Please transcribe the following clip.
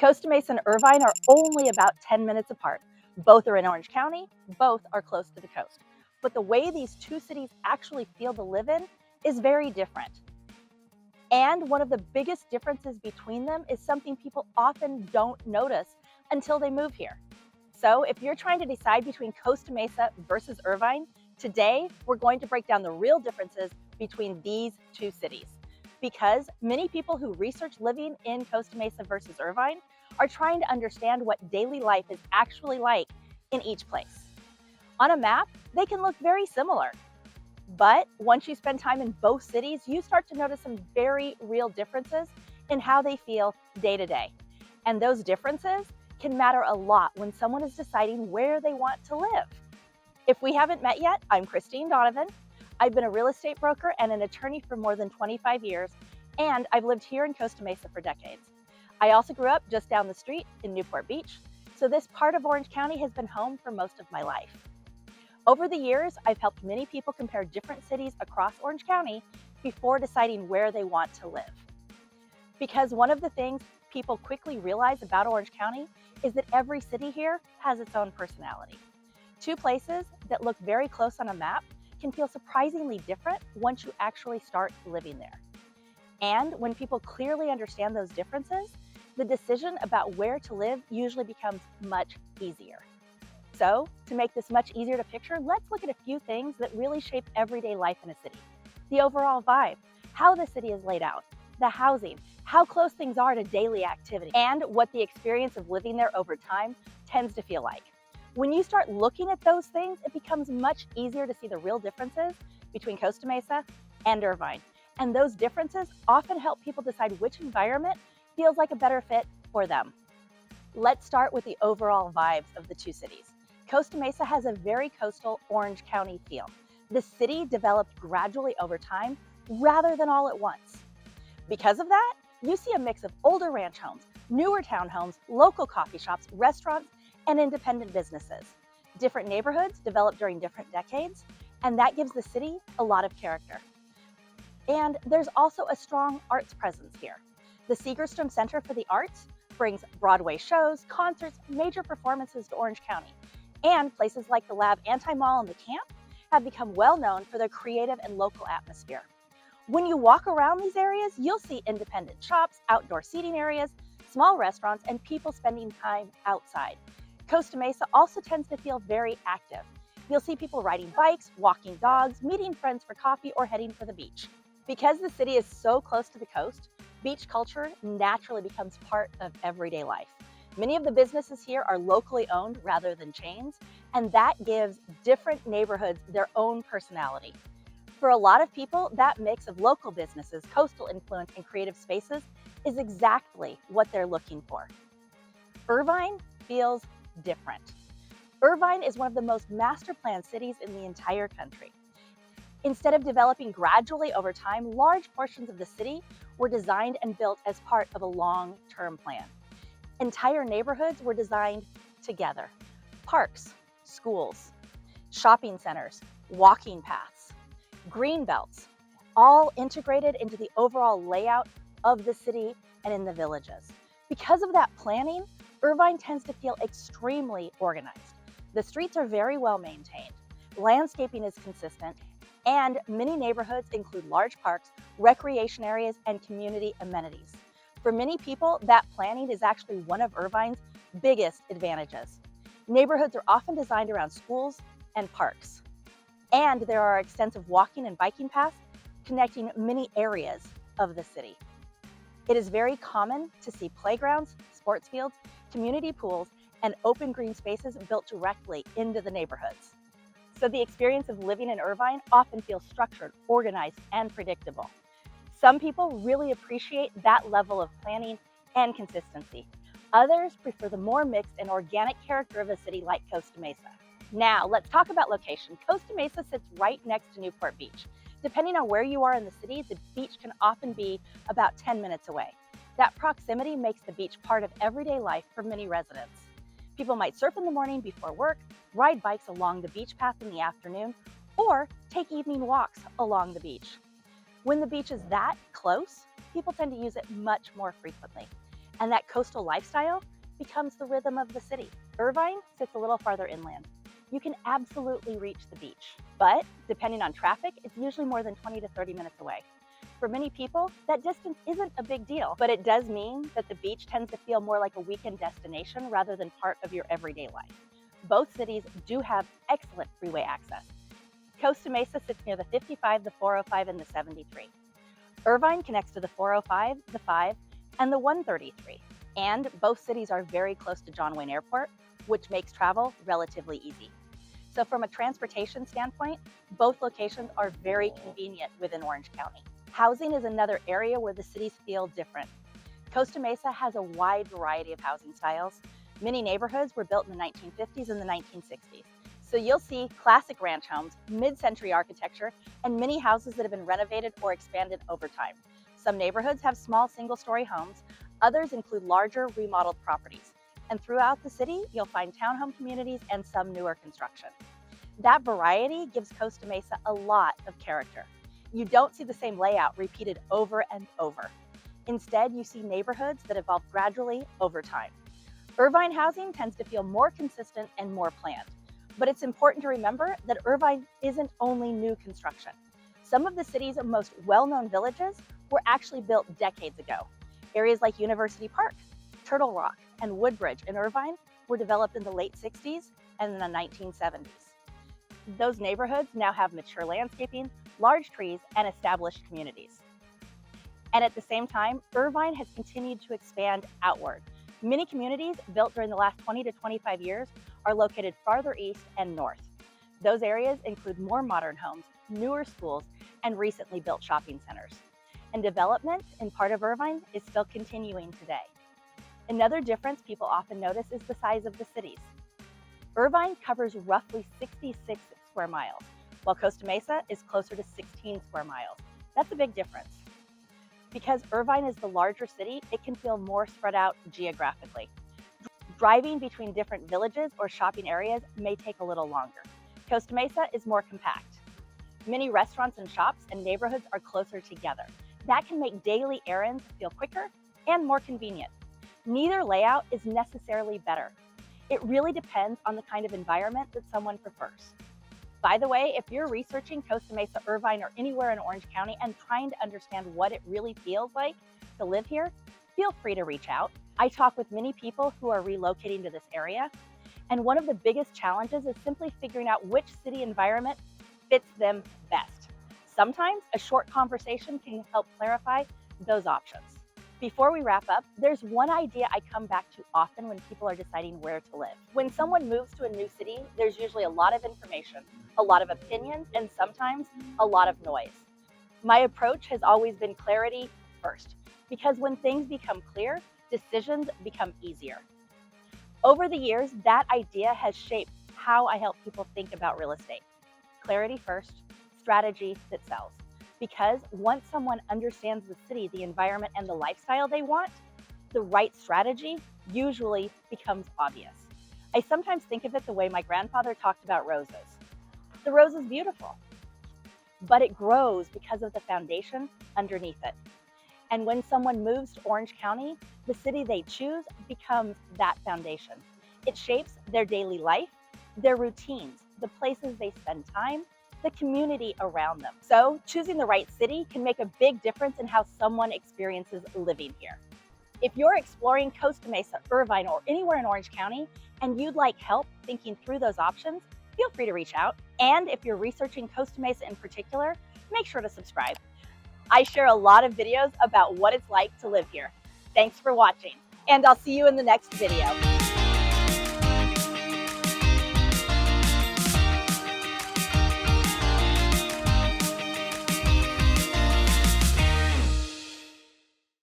Costa Mesa and Irvine are only about 10 minutes apart. Both are in Orange County, both are close to the coast. But the way these two cities actually feel to live in is very different. And one of the biggest differences between them is something people often don't notice until they move here. So if you're trying to decide between Costa Mesa versus Irvine, today we're going to break down the real differences between these two cities. Because many people who research living in Costa Mesa versus Irvine are trying to understand what daily life is actually like in each place. On a map, they can look very similar. But once you spend time in both cities, you start to notice some very real differences in how they feel day to day. And those differences can matter a lot when someone is deciding where they want to live. If we haven't met yet, I'm Christine Donovan. I've been a real estate broker and an attorney for more than 25 years, and I've lived here in Costa Mesa for decades. I also grew up just down the street in Newport Beach, so this part of Orange County has been home for most of my life. Over the years, I've helped many people compare different cities across Orange County before deciding where they want to live. Because one of the things people quickly realize about Orange County is that every city here has its own personality. Two places that look very close on a map can feel surprisingly different once you actually start living there. And when people clearly understand those differences, the decision about where to live usually becomes much easier. So, to make this much easier to picture, let's look at a few things that really shape everyday life in a city. The overall vibe, how the city is laid out, the housing, how close things are to daily activity, and what the experience of living there over time tends to feel like. When you start looking at those things, it becomes much easier to see the real differences between Costa Mesa and Irvine. And those differences often help people decide which environment feels like a better fit for them. Let's start with the overall vibes of the two cities. Costa Mesa has a very coastal Orange County feel. The city developed gradually over time rather than all at once. Because of that, you see a mix of older ranch homes, newer townhomes, local coffee shops, restaurants, and independent businesses. Different neighborhoods developed during different decades, and that gives the city a lot of character. And there's also a strong arts presence here. The Segerstrom Center for the Arts brings Broadway shows, concerts, major performances to Orange County. And places like the Lab Anti-Mall and the Camp have become well known for their creative and local atmosphere. When you walk around these areas, you'll see independent shops, outdoor seating areas, small restaurants, and people spending time outside. Costa Mesa also tends to feel very active. You'll see people riding bikes, walking dogs, meeting friends for coffee, or heading for the beach. Because the city is so close to the coast, beach culture naturally becomes part of everyday life. Many of the businesses here are locally owned rather than chains, and that gives different neighborhoods their own personality. For a lot of people, that mix of local businesses, coastal influence, and creative spaces is exactly what they're looking for. Irvine feels different. Irvine is one of the most master-planned cities in the entire country. Instead of developing gradually over time, large portions of the city were designed and built as part of a long-term plan. Entire neighborhoods were designed together. Parks, schools, shopping centers, walking paths, green belts, all integrated into the overall layout of the city and in the villages. Because of that planning, Irvine tends to feel extremely organized. The streets are very well maintained, landscaping is consistent, and many neighborhoods include large parks, recreation areas, and community amenities. For many people, that planning is actually one of Irvine's biggest advantages. Neighborhoods are often designed around schools and parks, and there are extensive walking and biking paths connecting many areas of the city. It is very common to see playgrounds, sports fields, community pools, and open green spaces built directly into the neighborhoods. So the experience of living in Irvine often feels structured, organized, and predictable. Some people really appreciate that level of planning and consistency. Others prefer the more mixed and organic character of a city like Costa Mesa. Now, let's talk about location. Costa Mesa sits right next to Newport Beach. Depending on where you are in the city, the beach can often be about 10 minutes away. That proximity makes the beach part of everyday life for many residents. People might surf in the morning before work, ride bikes along the beach path in the afternoon, or take evening walks along the beach. When the beach is that close, people tend to use it much more frequently. And that coastal lifestyle becomes the rhythm of the city. Irvine sits a little farther inland. You can absolutely reach the beach, but depending on traffic, it's usually more than 20 to 30 minutes away. For many people, that distance isn't a big deal, but it does mean that the beach tends to feel more like a weekend destination rather than part of your everyday life. Both cities do have excellent freeway access. Costa Mesa sits near the 55, the 405, and the 73. Irvine connects to the 405, the 5, and the 133. And both cities are very close to John Wayne Airport, which makes travel relatively easy. So from a transportation standpoint, both locations are very convenient within Orange County. Housing is another area where the cities feel different. Costa Mesa has a wide variety of housing styles. Many neighborhoods were built in the 1950s and the 1960s. So you'll see classic ranch homes, mid-century architecture, and many houses that have been renovated or expanded over time. Some neighborhoods have small single-story homes. Others include larger remodeled properties. And throughout the city, you'll find townhome communities and some newer construction. That variety gives Costa Mesa a lot of character. You don't see the same layout repeated over and over. Instead, you see neighborhoods that evolve gradually over time. Irvine housing tends to feel more consistent and more planned. But it's important to remember that Irvine isn't only new construction. Some of the city's most well-known villages were actually built decades ago. Areas like University Park, Turtle Rock, and Woodbridge in Irvine were developed in the late 60s and the 1970s. Those neighborhoods now have mature landscaping, large trees, and established communities. And at the same time, Irvine has continued to expand outward. Many communities built during the last 20 to 25 years are located farther east and north. Those areas include more modern homes, newer schools, and recently built shopping centers. And development in part of Irvine is still continuing today. Another difference people often notice is the size of the cities. Irvine covers roughly 66 square miles, while Costa Mesa is closer to 16 square miles. That's a big difference. Because Irvine is the larger city, it can feel more spread out geographically. Driving between different villages or shopping areas may take a little longer. Costa Mesa is more compact. Many restaurants and shops and neighborhoods are closer together. That can make daily errands feel quicker and more convenient. Neither layout is necessarily better. It really depends on the kind of environment that someone prefers. By the way, if you're researching Costa Mesa, Irvine, or anywhere in Orange County and trying to understand what it really feels like to live here, feel free to reach out. I talk with many people who are relocating to this area, and one of the biggest challenges is simply figuring out which city environment fits them best. Sometimes a short conversation can help clarify those options. Before we wrap up, there's one idea I come back to often when people are deciding where to live. When someone moves to a new city, there's usually a lot of information, a lot of opinions, and sometimes a lot of noise. My approach has always been clarity first, because when things become clear, decisions become easier. Over the years, that idea has shaped how I help people think about real estate. Clarity first, strategy that sells. Because once someone understands the city, the environment, and the lifestyle they want, the right strategy usually becomes obvious. I sometimes think of it the way my grandfather talked about roses. The rose is beautiful, but it grows because of the foundation underneath it. And when someone moves to Orange County, the city they choose becomes that foundation. It shapes their daily life, their routines, the places they spend time, the community around them. So choosing the right city can make a big difference in how someone experiences living here. If you're exploring Costa Mesa, Irvine, or anywhere in Orange County, and you'd like help thinking through those options, feel free to reach out. And if you're researching Costa Mesa in particular, make sure to subscribe. I share a lot of videos about what it's like to live here. Thanks for watching, and I'll see you in the next video.